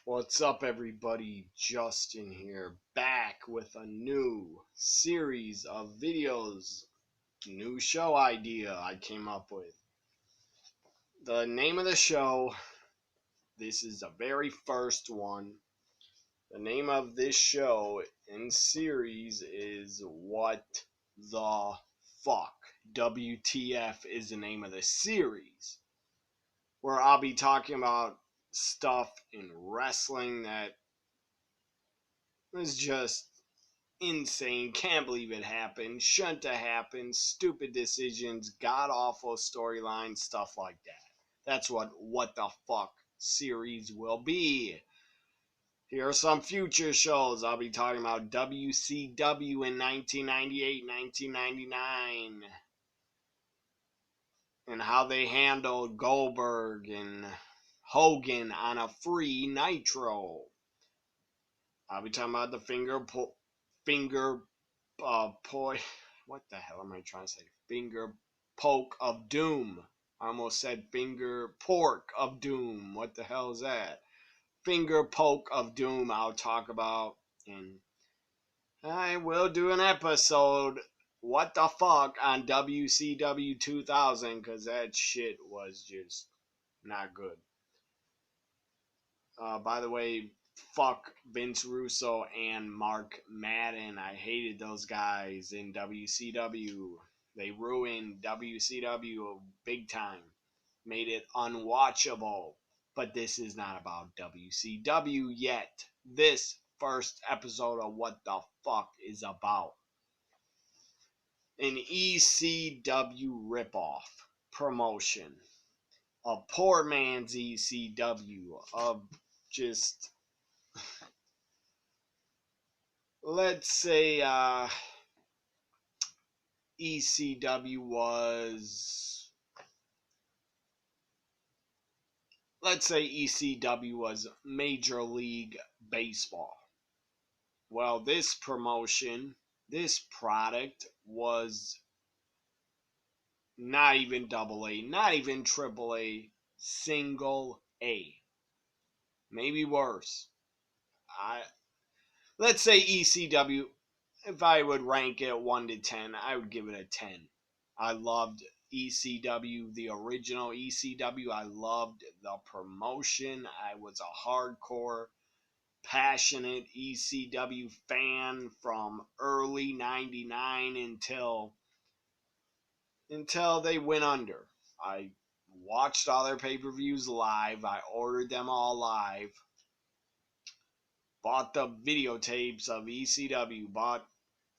What's up, everybody? Justin here, back with a new series of videos, new show idea I came up with. The name of the show, this is the very first one. The name of this show and series is What the Fuck. WTF is the name of the series, where I'll be talking about stuff in wrestling that was just insane. Can't believe it happened. Shouldn't have happened. Stupid decisions. God awful storylines. Stuff like that. That's what the fuck series will be. Here are some future shows. I'll be talking about WCW in 1998, 1999. And how they handled Goldberg and Hogan on a free Nitro. I'll be talking about the what the hell am I trying to say? Finger poke of doom. I almost said finger pork of doom. What the hell is that? Finger poke of doom I'll talk about. And I will do an episode, what the fuck, on WCW 2000, because that shit was just not good. By the way, fuck Vince Russo and Mark Madden. I hated those guys in WCW. They ruined WCW big time. Made it unwatchable. But this is not about WCW yet. This first episode of What the Fuck is about an ECW ripoff promotion. A poor man's ECW. Just, let's say ECW was, Major League Baseball. Well, this promotion, this product was not even double A, not even triple A, single A. Maybe worse. Let's say ECW, if I would rank it 1 to 10, I would give it a 10. I loved ECW, the original ECW. I loved the promotion. I was a hardcore, passionate ECW fan from early 99 until they went under. I watched all their pay-per-views live. I ordered them all live. Bought the videotapes of ECW, bought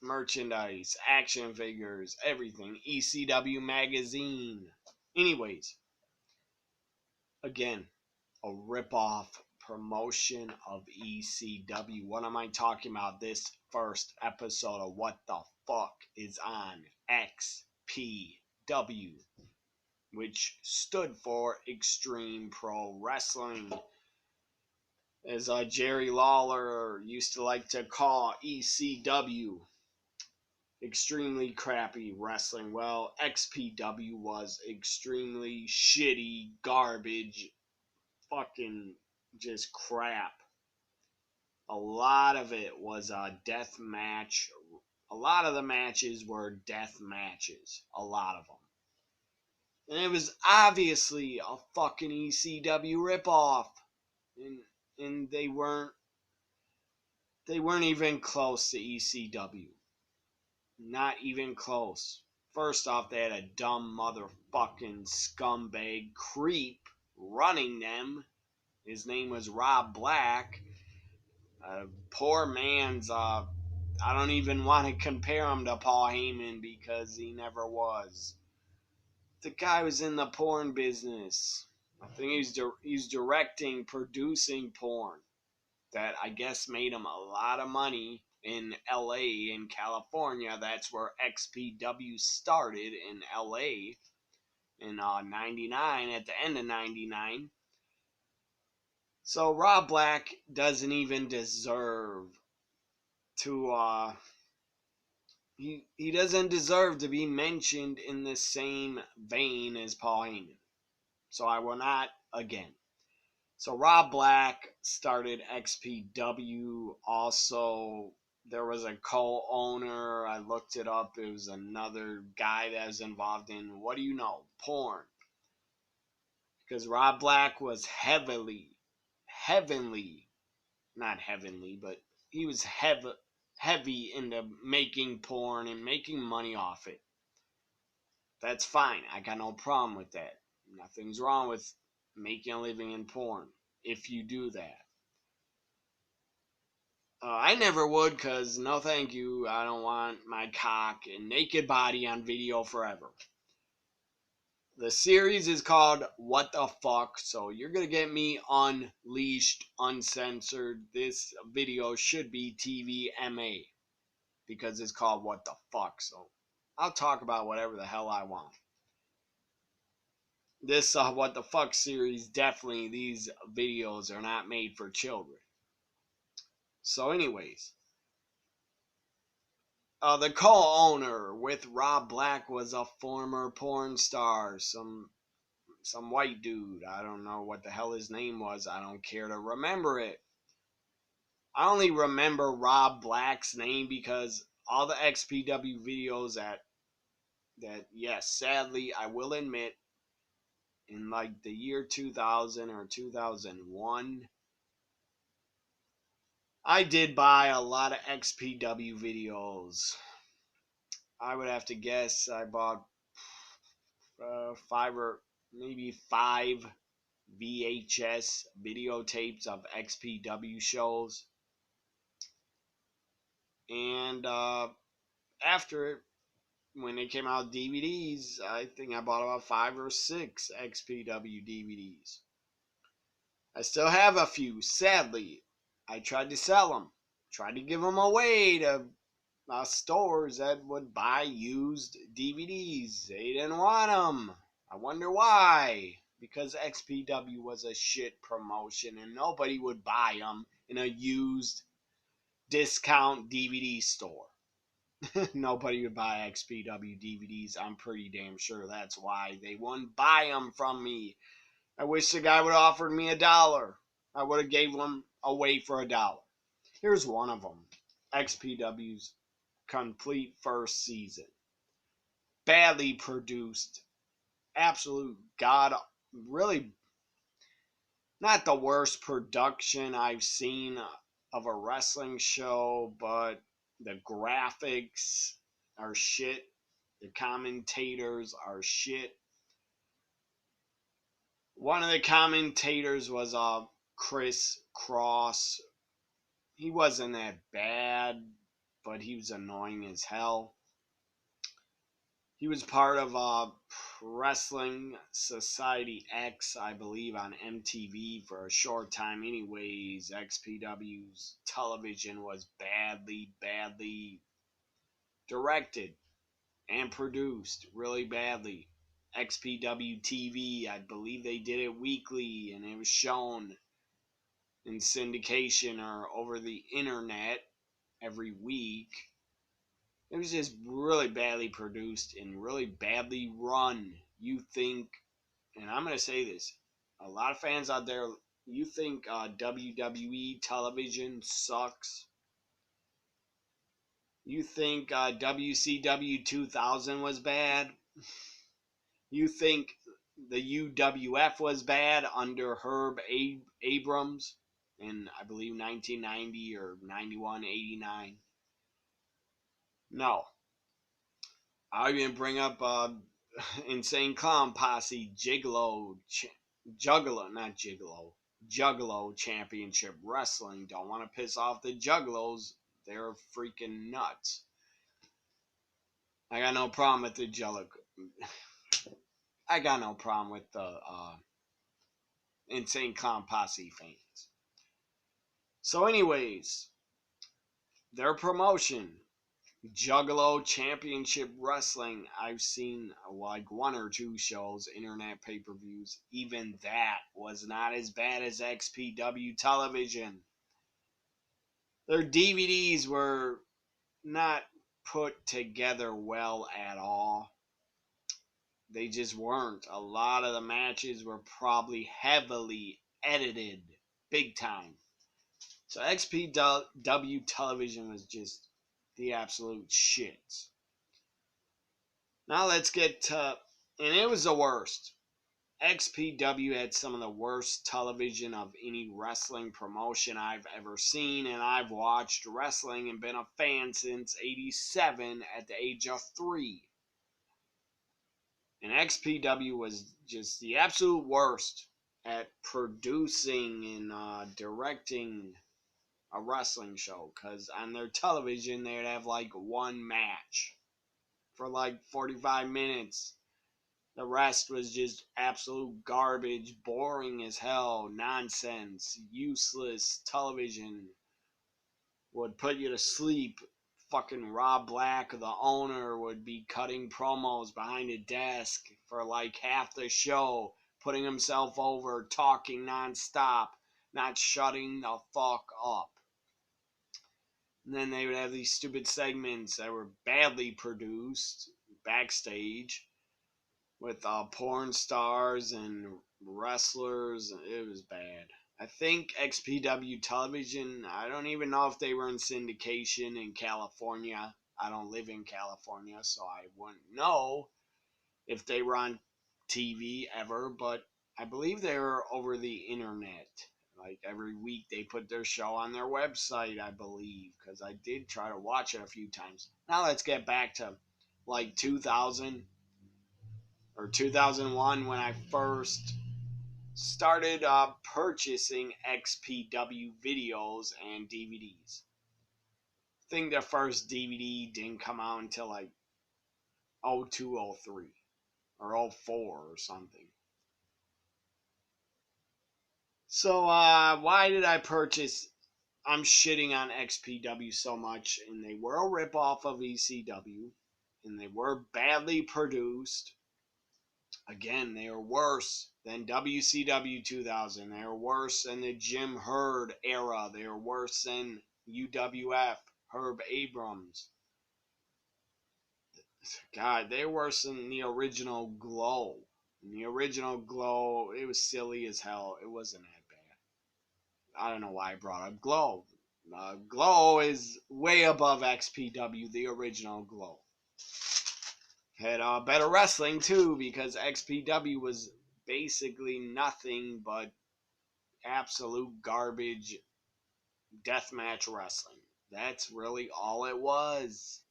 merchandise, action figures, everything. ECW magazine. Anyways, again, a rip-off promotion of ECW. What am I talking about? This first episode of What the Fuck is on XPW, which stood for Extreme Pro Wrestling, as Jerry Lawler used to like to call ECW. Extremely crappy wrestling. Well, XPW was extremely shitty, garbage, fucking just crap. A lot of it was a death match. A lot of the matches were death matches. A lot of them. And it was obviously a fucking ECW ripoff. And they weren't even close to ECW. Not even close. First off, they had a dumb motherfucking scumbag creep running them. His name was Rob Black. Poor man's, I don't even want to compare him to Paul Heyman because he never was. The guy was in the porn business. I think he's directing, producing porn. That I guess made him a lot of money in LA, in California. That's where XPW started, in LA in 99, at the end of 99. So Rob Black doesn't even deserve to he doesn't deserve to be mentioned in the same vein as Paul Heyman. So I will not again. So Rob Black started XPW. Also, there was a co-owner. I looked it up. It was another guy that was involved in, what do you know, porn. Because Rob Black was not heavenly, but he was heavy into making porn and making money off it. That's fine. I got no problem with that. Nothing's wrong with making a living in porn if you do that. I never would, because no thank you. I don't want my cock and naked body on video forever. The series is called What the Fuck, so you're going to get me unleashed, uncensored. This video should be TVMA because it's called What the Fuck, so I'll talk about whatever the hell I want. This What the Fuck series, definitely these videos are not made for children. So anyways, the co-owner with Rob Black was a former porn star, some white dude. I don't know what the hell his name was. I don't care to remember it. I only remember Rob Black's name because all the XPW videos that yes, sadly I will admit, in like the year 2000 or 2001, I did buy a lot of XPW videos. I would have to guess I bought 5 VHS videotapes of XPW shows. And after it, when they came out DVDs, I think I bought about 5 or 6 XPW DVDs. I still have a few, sadly. I tried to sell them, tried to give them away to stores that would buy used DVDs. They didn't want them. I wonder why. Because XPW was a shit promotion and nobody would buy them in a used discount DVD store. Nobody would buy XPW DVDs. I'm pretty damn sure that's why they wouldn't buy them from me. I wish the guy would have offered me $1. I would have gave them away for $1. Here's one of them. XPW's complete first season. Badly produced. Absolute god. Really not the worst production I've seen of a wrestling show, but the graphics are shit. The commentators are shit. One of the commentators was Chris Cross. He wasn't that bad, but he was annoying as hell. He was part of Wrestling Society X, I believe, on MTV for a short time. Anyways, XPW's television was badly directed and produced. Really badly. XPW TV, I believe they did it weekly, and it was shown in syndication or over the internet every week. It was just really badly produced and really badly run. You think, and I'm going to say this, a lot of fans out there, you think WWE television sucks? You think WCW 2000 was bad? You think the UWF was bad under Herb Abrams in, I believe, 1990 or 91, 89? No. I even bring up Insane Clown Posse Juggalo Championship Wrestling. Don't want to piss off the Juggalos. They're freaking nuts. I got no problem with the I got no problem with the Insane Clown Posse fans. So anyways, their promotion, Juggalo Championship Wrestling, I've seen like 1 or 2 shows, internet pay-per-views. Even that was not as bad as XPW television. Their DVDs were not put together well at all. They just weren't. A lot of the matches were probably heavily edited big time. So XPW television was just the absolute shit. Now let's get to, and it was the worst. XPW had some of the worst television of any wrestling promotion I've ever seen, and I've watched wrestling and been a fan since '87 at the age of 3. And XPW was just the absolute worst at producing and directing a wrestling show, because on their television they'd have like one match for like 45 minutes. The rest was just absolute garbage, boring as hell, nonsense, useless television. Would put you to sleep. Fucking Rob Black, the owner, would be cutting promos behind a desk for like half the show, putting himself over, talking nonstop, not shutting the fuck up. And then they would have these stupid segments that were badly produced backstage with porn stars and wrestlers. It was bad. I think XPW television, I don't even know if they were in syndication in California. I don't live in California, so I wouldn't know if they were on TV ever, but I believe they were over the internet. Like every week they put their show on their website, I believe, because I did try to watch it a few times. Now let's get back to like 2000 or 2001 when I first started purchasing XPW videos and DVDs. I think the first DVD didn't come out until like 02, 03 or 04 or something. So why did I purchase? I'm shitting on XPW so much, and they were a ripoff of ECW, and they were badly produced. Again, they are worse than WCW 2000. They are worse than the Jim Herd era. They are worse than UWF, Herb Abrams. God, they're worse than the original Glow. In the original Glow, it was silly as hell. It wasn't that bad. I don't know why I brought up Glow. Glow is way above XPW, the original Glow. Had better wrestling too, because XPW was basically nothing but absolute garbage deathmatch wrestling. That's really all it was.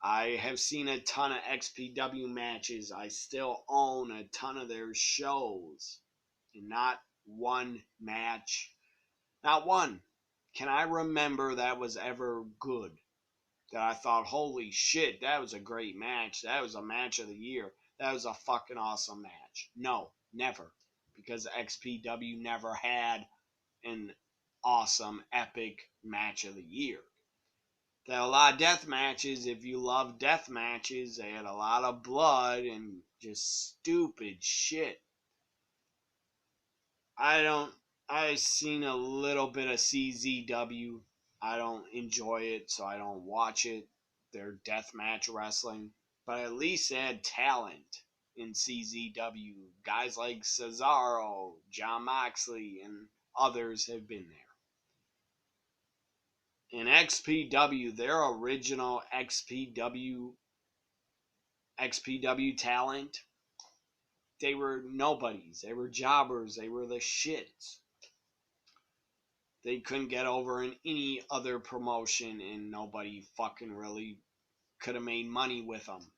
I have seen a ton of XPW matches. I still own a ton of their shows. And not one match. Not one. Can I remember that was ever good? That I thought, holy shit, that was a great match. That was a match of the year. That was a fucking awesome match. No, never. Because XPW never had an awesome, epic match of the year. They had a lot of death matches. If you love death matches, they had a lot of blood and just stupid shit. I've seen a little bit of CZW. I don't enjoy it, so I don't watch it. They're deathmatch wrestling. But at least they had talent in CZW. Guys like Cesaro, Jon Moxley, and others have been there. In XPW, their original XPW talent, they were nobodies. They were jobbers. They were the shits. They couldn't get over in any other promotion, and nobody fucking really could have made money with them.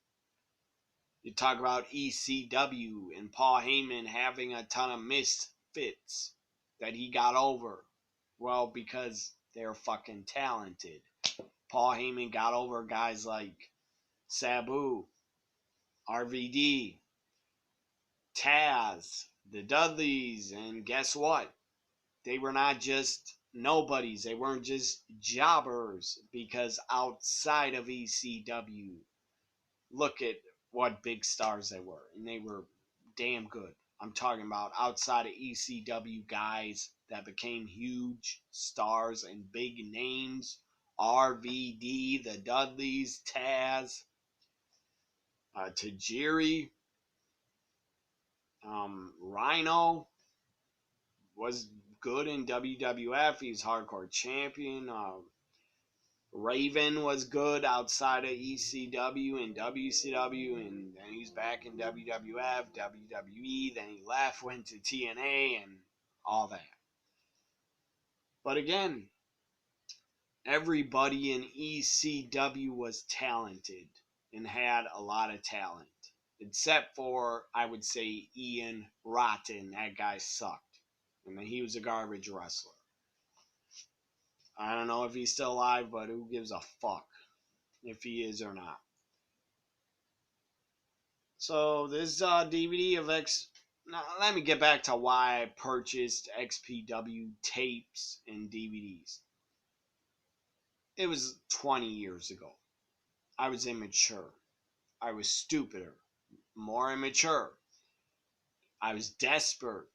You talk about ECW and Paul Heyman having a ton of misfits that he got over. Well, because they're fucking talented. Paul Heyman got over guys like Sabu, RVD, Taz, the Dudleys, and guess what? They were not just nobodies. They weren't just jobbers, because outside of ECW, look at what big stars they were. And they were damn good. I'm talking about outside of ECW guys that became huge stars and big names. RVD, the Dudleys, Taz, Tajiri, Rhino. was good in WWF. He was hardcore champion. Raven was good outside of ECW and WCW, and then he's back in WWF, WWE. Then he left, went to TNA, and all that. But again, everybody in ECW was talented and had a lot of talent. Except for, I would say, Ian Rotten. That guy sucked. I mean, he was a garbage wrestler. I don't know if he's still alive, but who gives a fuck if he is or not. So this DVD of X... Now, let me get back to why I purchased XPW tapes and DVDs. It was 20 years ago. I was immature. I was stupider. More immature. I was desperate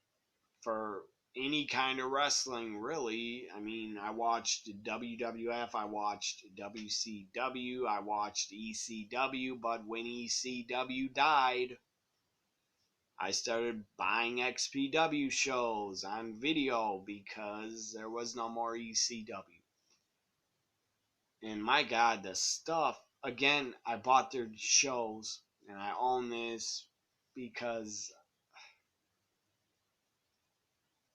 for any kind of wrestling, really. I mean, I watched WWF, I watched WCW, I watched ECW, but when ECW died, I started buying XPW shows on video because there was no more ECW. And my God, the stuff, again, I bought their shows, and I own this because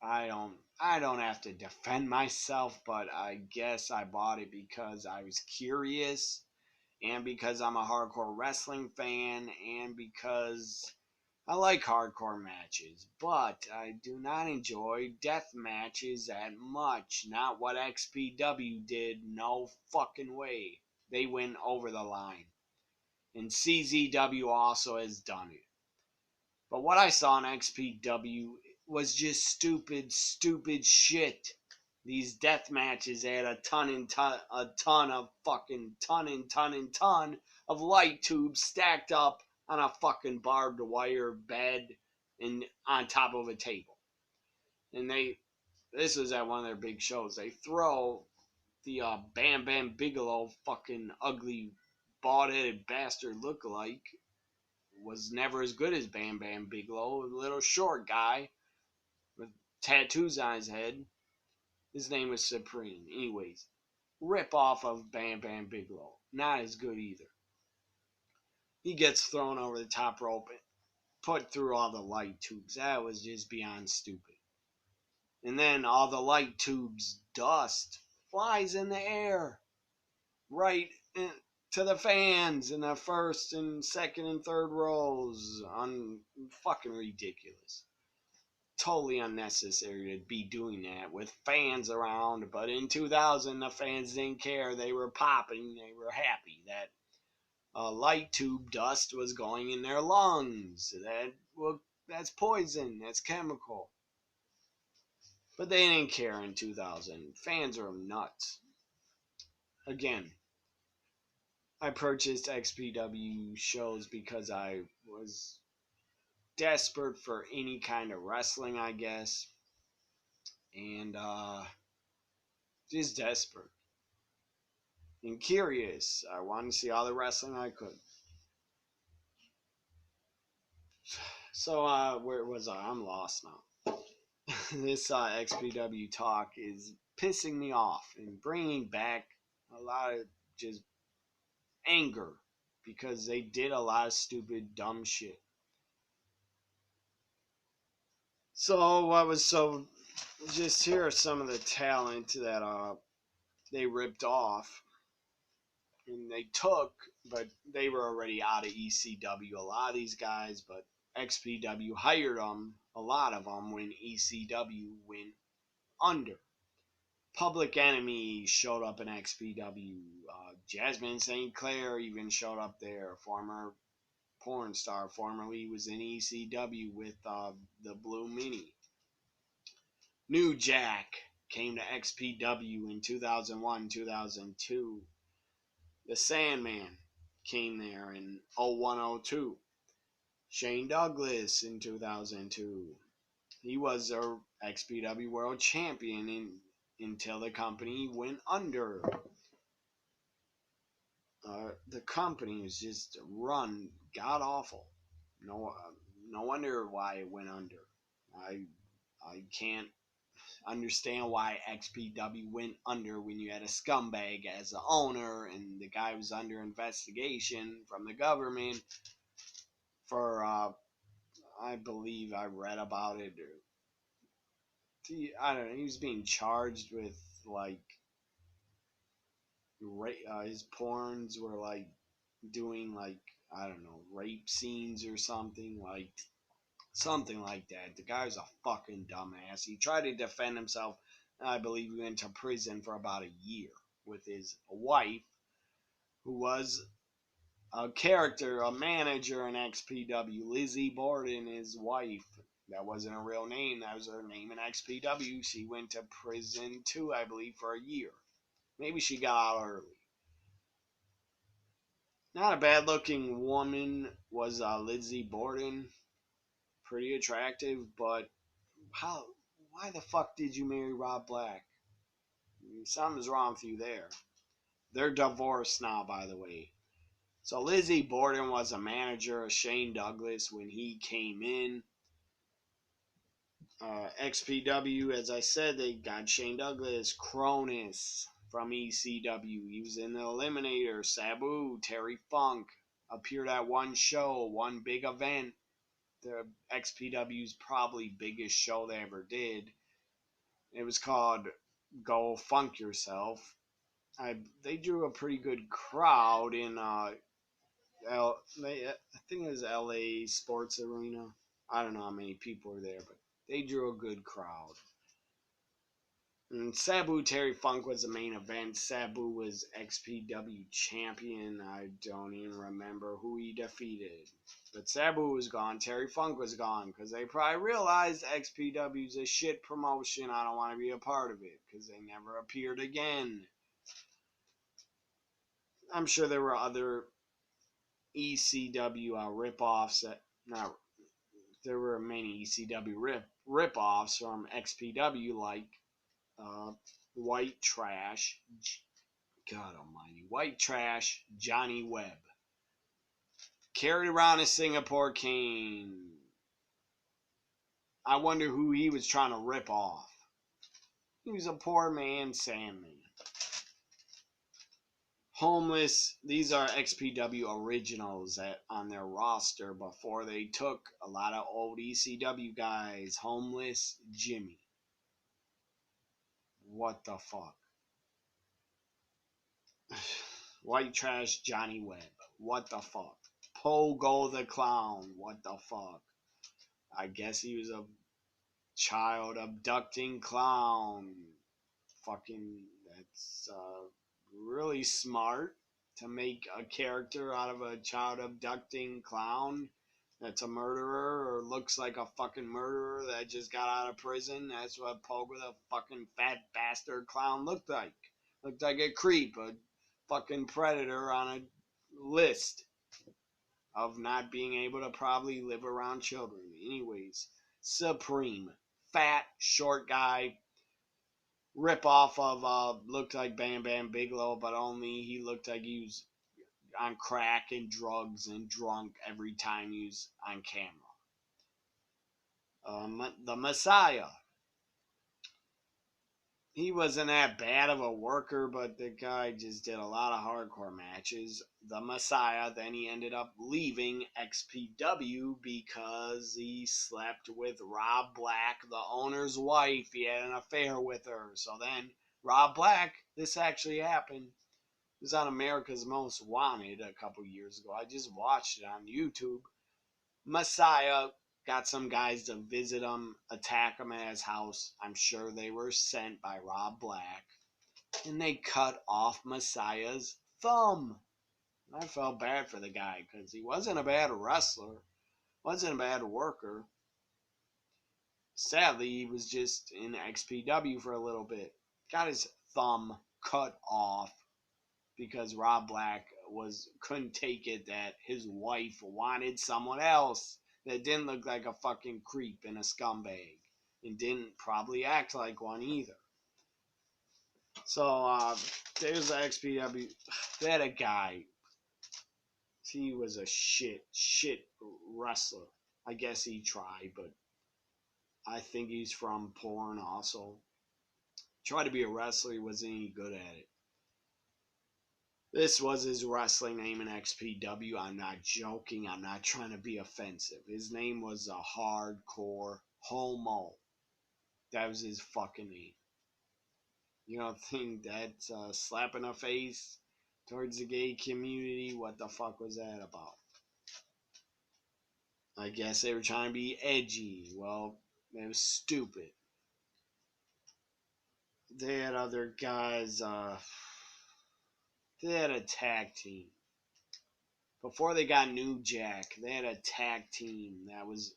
I don't have to defend myself, but I guess I bought it because I was curious, and because I'm a hardcore wrestling fan, and because I like hardcore matches, but I do not enjoy death matches that much. Not what XPW did, no fucking way. They went over the line. And CZW also has done it. But what I saw in XPW was just stupid shit. These death matches had a ton of light tubes stacked up on a fucking barbed wire bed and on top of a table. And this was at one of their big shows. They throw the Bam Bam Bigelow fucking ugly bald-headed bastard lookalike. Was never as good as Bam Bam Bigelow, a little short guy with tattoos on his head. His name was Supreme. Anyways, rip off of Bam Bam Bigelow. Not as good either. He gets thrown over the top rope and put through all the light tubes. That was just beyond stupid. And then all the light tubes dust flies in the air right to the fans in the first and second and third rows. Fucking ridiculous. Totally unnecessary to be doing that with fans around. But in 2000, the fans didn't care. They were popping. They were happy that light tube dust was going in their lungs. That's poison. That's chemical. But they didn't care in 2000. Fans are nuts. Again, I purchased XPW shows because I was desperate for any kind of wrestling, I guess. And just desperate. And curious. I wanted to see all the wrestling I could. So, where was I? I'm lost now. This XPW talk is pissing me off and bringing back a lot of just anger because they did a lot of stupid, dumb shit. So, just here are some of the talent that they ripped off and they took, but they were already out of ECW, a lot of these guys, but XPW hired them, a lot of them, when ECW went under. Public Enemy showed up in XPW. Jasmine St. Clair even showed up there. Former porn star, formerly was in ECW with the Blue Mini. New Jack came to XPW in 2001, 2002. The Sandman came there in 0102. Shane Douglas in 2002. He was a XPW World Champion until the company went under. The company was just run god awful. No wonder why it went under. I can't understand why XPW went under when you had a scumbag as the owner and the guy was under investigation from the government for, I believe I read about it. I don't know, he was being charged with, like, his porns were, like, doing, like, I don't know, rape scenes or something, like, something like that. The guy's a fucking dumbass. He tried to defend himself. I believe he went to prison for about a year with his wife, who was a character, a manager in XPW. Lizzie Borden, his wife. That wasn't a real name. That was her name in XPW. She went to prison too, I believe, for a year. Maybe she got out early. Not a bad looking woman was Lizzie Borden. Pretty attractive, but why the fuck did you marry Rob Black? Something's wrong with you there. They're divorced now, by the way. So Lizzie Borden was a manager of Shane Douglas when he came in. XPW, as I said, they got Shane Douglas, Cronus from ECW. He was in the Eliminator. Sabu, Terry Funk appeared at one show, one big event. The XPW's probably biggest show they ever did. It was called Go Funk Yourself. They drew a pretty good crowd in I think it was LA Sports Arena. I don't know how many people were there, but they drew a good crowd. And Sabu Terry Funk was the main event. Sabu was XPW champion. I don't even remember who he defeated. But Sabu was gone. Terry Funk was gone because they probably realized XPW's a shit promotion. I don't want to be a part of it because they never appeared again. I'm sure there were other ECW rip-offs that there were many ECW rip-offs from XPW like White Trash, God almighty, White Trash, Johnny Webb. Carried around a Singapore cane. I wonder who he was trying to rip off. He was a poor man, Sandman. Homeless, these are XPW originals on their roster before they took a lot of old ECW guys. Homeless Jimmy. What the fuck? White Trash Johnny Webb. What the fuck? Pogo the Clown. What the fuck? I guess he was a child abducting clown. Fucking, that's really smart to make a character out of a child abducting clown that's a murderer or looks like a fucking murderer that just got out of prison. That's what Pogo the fucking fat bastard clown looked like. Looked like a creep, a fucking predator on a list of not being able to probably live around children. Anyways, Supreme, fat, short guy, rip off of looked like Bam Bam Bigelow, but only he looked like he was on crack and drugs and drunk every time he was on camera. The Messiah. He wasn't that bad of a worker, but the guy just did a lot of hardcore matches. The Messiah, then he ended up leaving XPW because he slept with Rob Black, the owner's wife. He had an affair with her. So then Rob Black, this actually happened. It was on America's Most Wanted a couple years ago. I just watched it on YouTube. Messiah got some guys to visit him, attack him at his house. I'm sure they were sent by Rob Black. And they cut off Messiah's thumb. I felt bad for the guy because he wasn't a bad wrestler, wasn't a bad worker. Sadly, he was just in XPW for a little bit. Got his thumb cut off because Rob Black couldn't take it that his wife wanted someone else that didn't look like a fucking creep and a scumbag and didn't probably act like one either. So there's the XPW. They had a guy. He was a shit wrestler. I guess he tried, but I think he's from porn also. tried to be a wrestler, he wasn't any good at it. This was his wrestling name in XPW. I'm not joking. I'm not trying to be offensive. His name was a hardcore homo. That was his fucking name. You don't think that's a slap in the face towards the gay community? What the fuck was that about? I guess they were trying to be edgy. Well, it was stupid. They had other guys, they had a tag team. Before they got New Jack, they had a tag team that was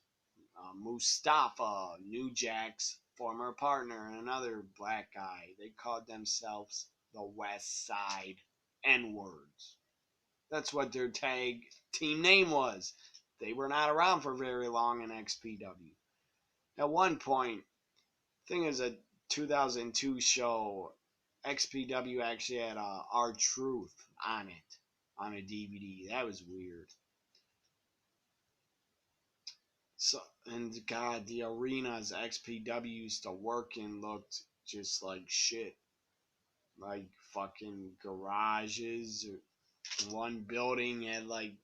Mustafa, New Jack's former partner, and another black guy. They called themselves the West Side N-Words. That's what their tag team name was. They were not around for very long in XPW. At one point, I think it was a 2002 show, XPW actually had R-Truth on it, on a DVD. That was weird. So, and God, the arenas XPW used to work in looked just like shit. Like fucking garages. One building had like,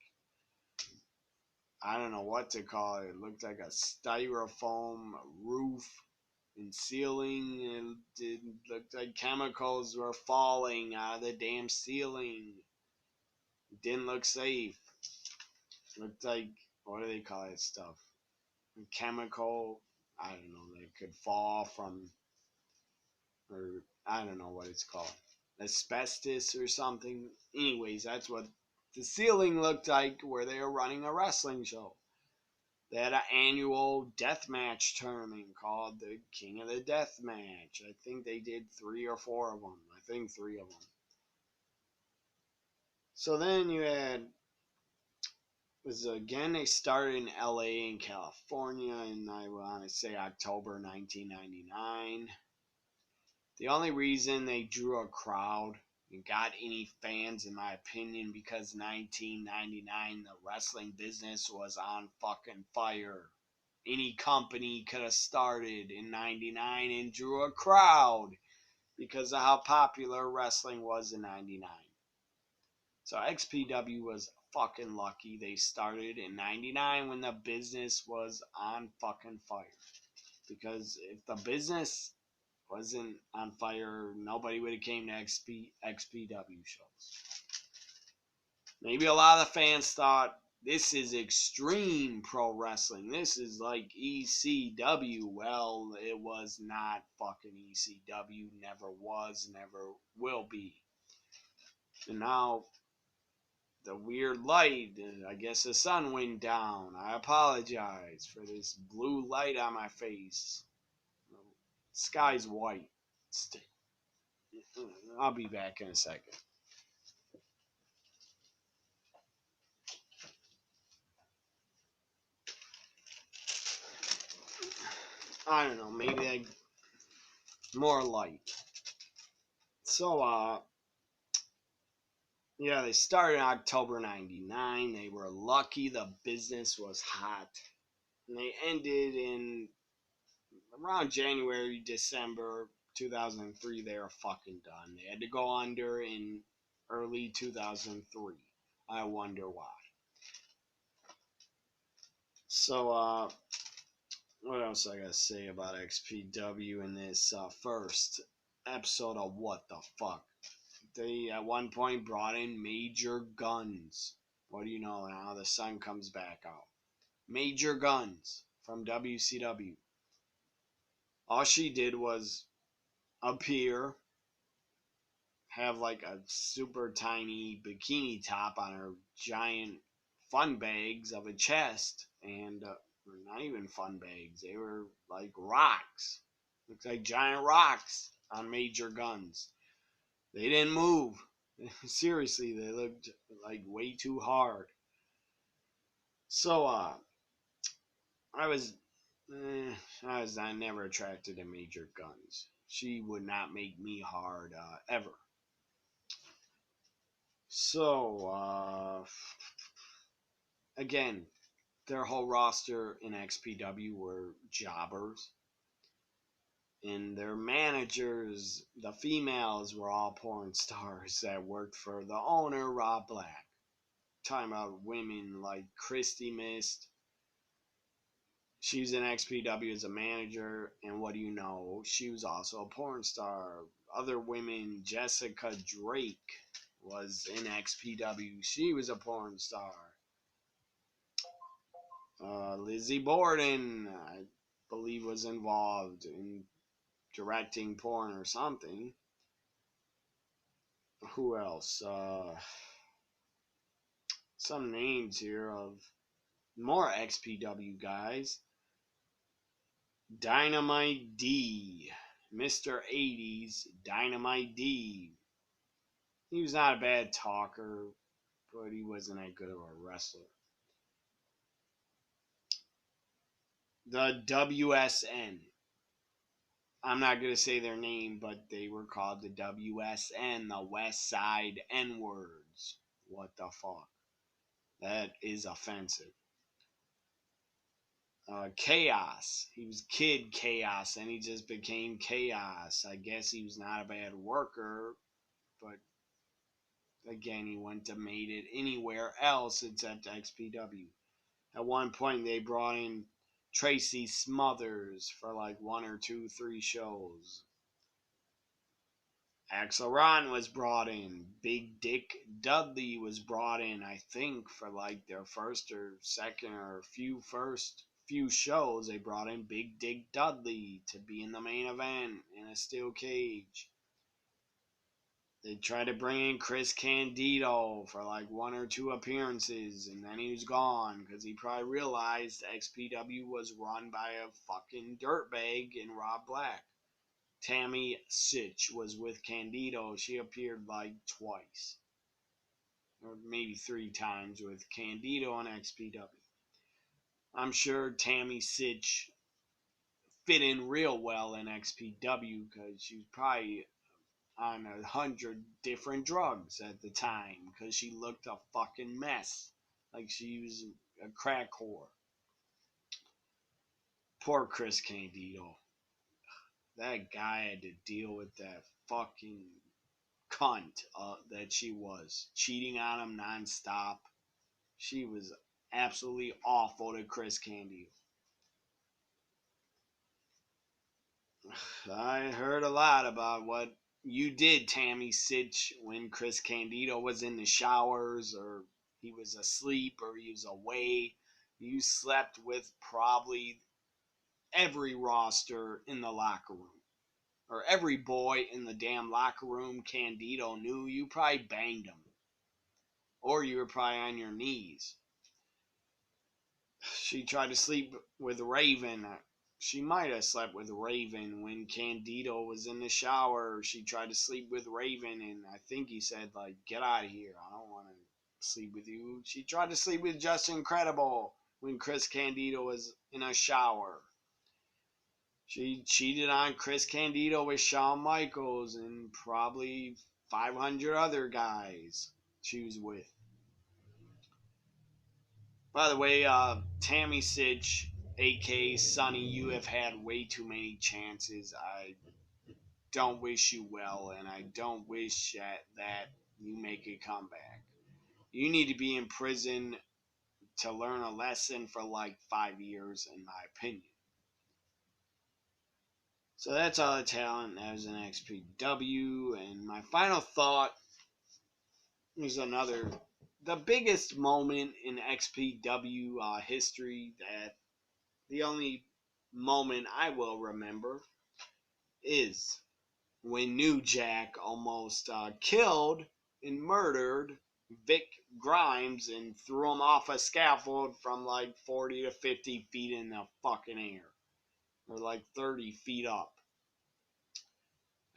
I don't know what to call it. It looked like a styrofoam roof and ceiling. It looked like chemicals were falling out of the damn ceiling. It didn't look safe. It looked like, what do they call that stuff? Chemical, I don't know, that could fall from, or I don't know what it's called, asbestos or something. Anyways, that's what the ceiling looked like where they were running a wrestling show. They had an annual death match tournament called the King of the Death Match. I think they did 3 or 4 of them. I think 3 of them. So then you had, was again, they started in LA and California, and I want to say October 1999. The only reason they drew a crowd and got any fans, in my opinion, because 1999, the wrestling business was on fucking fire. Any company could have started in 99 and drew a crowd because of how popular wrestling was in 99. So XPW was fucking lucky they started in 99 when the business was on fucking fire. Because if the business wasn't on fire, nobody would have came to XPW shows. Maybe a lot of the fans thought, this is extreme pro wrestling. This is like ECW. Well, it was not fucking ECW. Never was, never will be. And now, the weird light, I guess the sun went down. I apologize for this blue light on my face. The sky's white. I'll be back in a second. I don't know, maybe like more light. So, yeah, they started in October 99. They were lucky the business was hot. And they ended in around January, December 2003. They were fucking done. They had to go under in early 2003. I wonder why. So, what else I gotta say about XPW in this first episode of What the Fuck? They at one point brought in Major Guns. What do you know now? The sun comes back out. Major Guns from WCW. All she did was appear, have like a super tiny bikini top on her giant fun bags of a chest, and not even fun bags. They were like rocks. Looks like giant rocks on Major Guns. They didn't move. Seriously, they looked like way too hard. So, I was, I never attracted to Major Guns. She would not make me hard, ever. So, again, their whole roster in XPW were jobbers. And their managers, the females, were all porn stars that worked for the owner, Rob Black. Talking about women like Christy Mist. She was in XPW as a manager, and what do you know? She was also a porn star. Other women, Jessica Drake was in XPW. She was a porn star. Lizzie Borden, I believe, was involved in directing porn or something. Who else? Some names here of more XPW guys. Dynamite Dee. Mr. 80s, Dynamite Dee. He was not a bad talker, but he wasn't that good of a wrestler. The WSN. I'm not going to say their name, but they were called the WSN, the West Side N-words. What the fuck? That is offensive. Chaos. He was Kid Chaos, and he just became Chaos. I guess he was not a bad worker, but again, he wouldn't have made it anywhere else except XPW. At one point, they brought in Tracy Smothers for like 1 or 2, 3 shows. Axelron was brought in. Big Dick Dudley was brought in, I think, for like their first or second or few shows. They brought in Big Dick Dudley to be in the main event in a steel cage. They tried to bring in Chris Candido for like 1 or 2 appearances, and then he was gone because he probably realized XPW was run by a fucking dirtbag in Rob Black. Tammy Sitch was with Candido. She appeared like twice, or maybe 3 times with Candido on XPW. I'm sure Tammy Sitch fit in real well in XPW because she was probably on 100 different drugs at the time because she looked a fucking mess. Like she was a crack whore. Poor Chris Candido. That guy had to deal with that fucking cunt that she was. Cheating on him nonstop. She was absolutely awful to Chris Candido. I heard a lot about what you did, Tammy Sitch, when Chris Candido was in the showers or he was asleep or he was away. You slept with probably every roster in the locker room. Or every boy in the damn locker room Candido knew. You probably banged him. Or you were probably on your knees. She tried to sleep with Raven. She might have slept with Raven when Candido was in the shower. She tried to sleep with Raven, and I think he said, like, get out of here. I don't want to sleep with you. She tried to sleep with Justin Credible when Chris Candido was in a shower. She cheated on Chris Candido with Shawn Michaels and probably 500 other guys she was with. By the way, Tammy Sitch, a.k.a. Sonny, you have had way too many chances. I don't wish you well, and I don't wish that you make a comeback. You need to be in prison to learn a lesson for like 5 years, in my opinion. So that's all the talent that was in XPW, and my final thought is the biggest moment in XPW history that the only moment I will remember is when New Jack almost killed and murdered Vic Grimes and threw him off a scaffold from like 40 to 50 feet in the fucking air. Or like 30 feet up.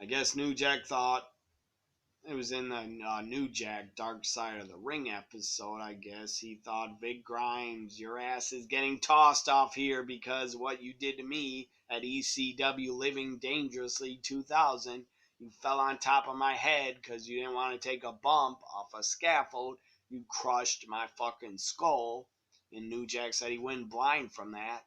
I guess New Jack thought it was in the New Jack Dark Side of the Ring episode, I guess. He thought, Vic Grimes, your ass is getting tossed off here because what you did to me at ECW Living Dangerously 2000. You fell on top of my head because you didn't want to take a bump off a scaffold. You crushed my fucking skull. And New Jack said he went blind from that.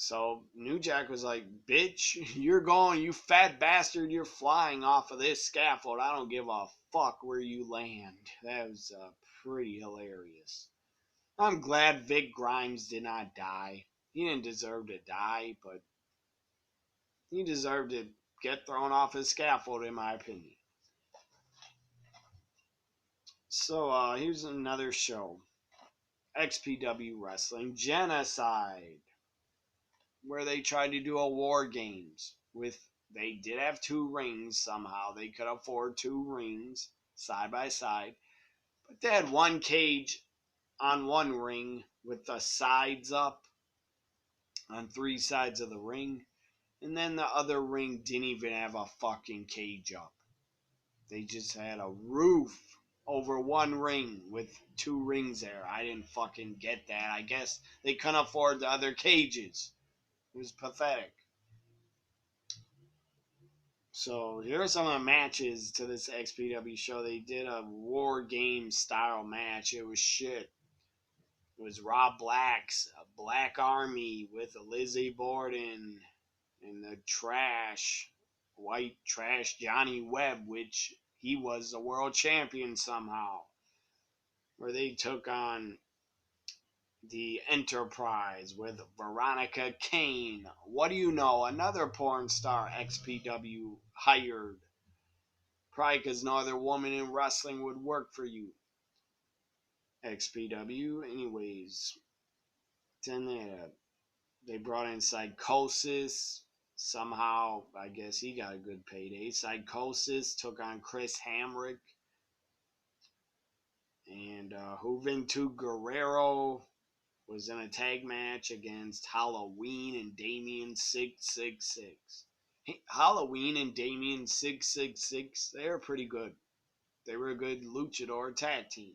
So New Jack was like, bitch, you're going, you fat bastard, you're flying off of this scaffold. I don't give a fuck where you land. That was pretty hilarious. I'm glad Vic Grimes did not die. He didn't deserve to die, but he deserved to get thrown off his scaffold, in my opinion. So here's another show. XPW Wrestling Genocide, where they tried to do a war games with, they did have two rings somehow. They could afford two rings side by side, but they had one cage on one ring with the sides up on three sides of the ring, and then the other ring didn't even have a fucking cage up. They just had a roof over one ring with two rings there. I didn't fucking get that. I guess they couldn't afford the other cages. It was pathetic. So here are some of the matches to this XPW show. They did a war game style match. It was shit. It was Rob Black's Black Army with Lizzie Borden and the white trash Johnny Webb, which he was the world champion somehow. Where they took on the Enterprise with Veronica Kane. What do you know? Another porn star XPW hired. Probably because no other woman in wrestling would work for you. XPW. Anyways, then they brought in Psychosis. Somehow, I guess he got a good payday. Psychosis took on Chris Hamrick. And Juventud Guerrero was in a tag match against Halloween and Damien 666. Halloween and Damien 666, they're pretty good. They were a good luchador tag team.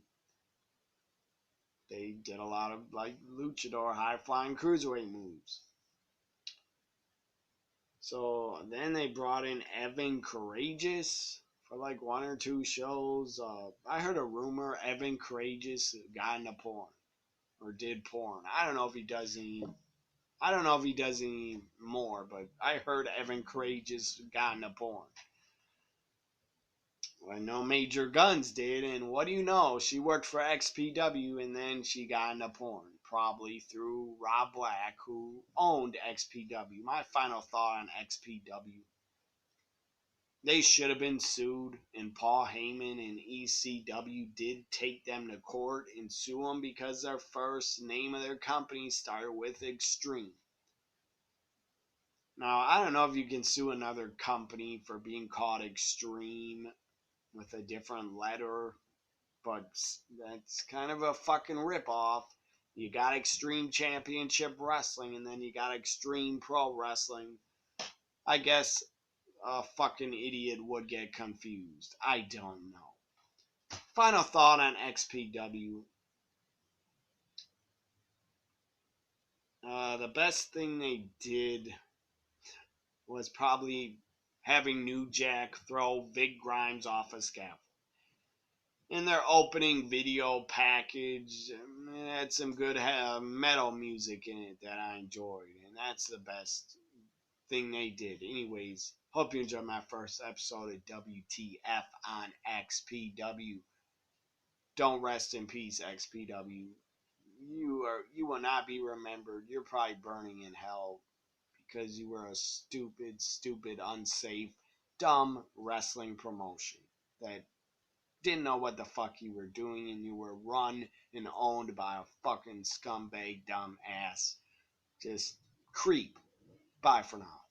They did a lot of like luchador high flying cruiserweight moves. So then they brought in Evan Courageous for like one or two shows. I heard a rumor Evan Courageous got into porn or did porn. I don't know if he does any. I don't know if he does any more, but I heard Evan Courageous got into porn. Well, I know Major Guns did, and what do you know? She worked for XPW, and then she got into porn, probably through Rob Black, who owned XPW. My final thought on XPW: they should have been sued, and Paul Heyman and ECW did take them to court and sue them because their first name of their company started with Extreme. Now, I don't know if you can sue another company for being called Extreme with a different letter, but that's kind of a fucking ripoff. You got Extreme Championship Wrestling, and then you got Extreme Pro Wrestling. I guess a fucking idiot would get confused. I don't know. Final thought on XPW. The best thing they did was probably having New Jack throw Vic Grimes off a scaffold. In their opening video package, it had some good metal music in it that I enjoyed, and that's the best thing they did. Anyways, hope you enjoyed my first episode of WTF on XPW. Don't rest in peace, XPW. You will not be remembered. You're probably burning in hell because you were a stupid, unsafe, dumb wrestling promotion that didn't know what the fuck you were doing, and you were run and owned by a fucking scumbag, dumb ass, just creep. Bye for now.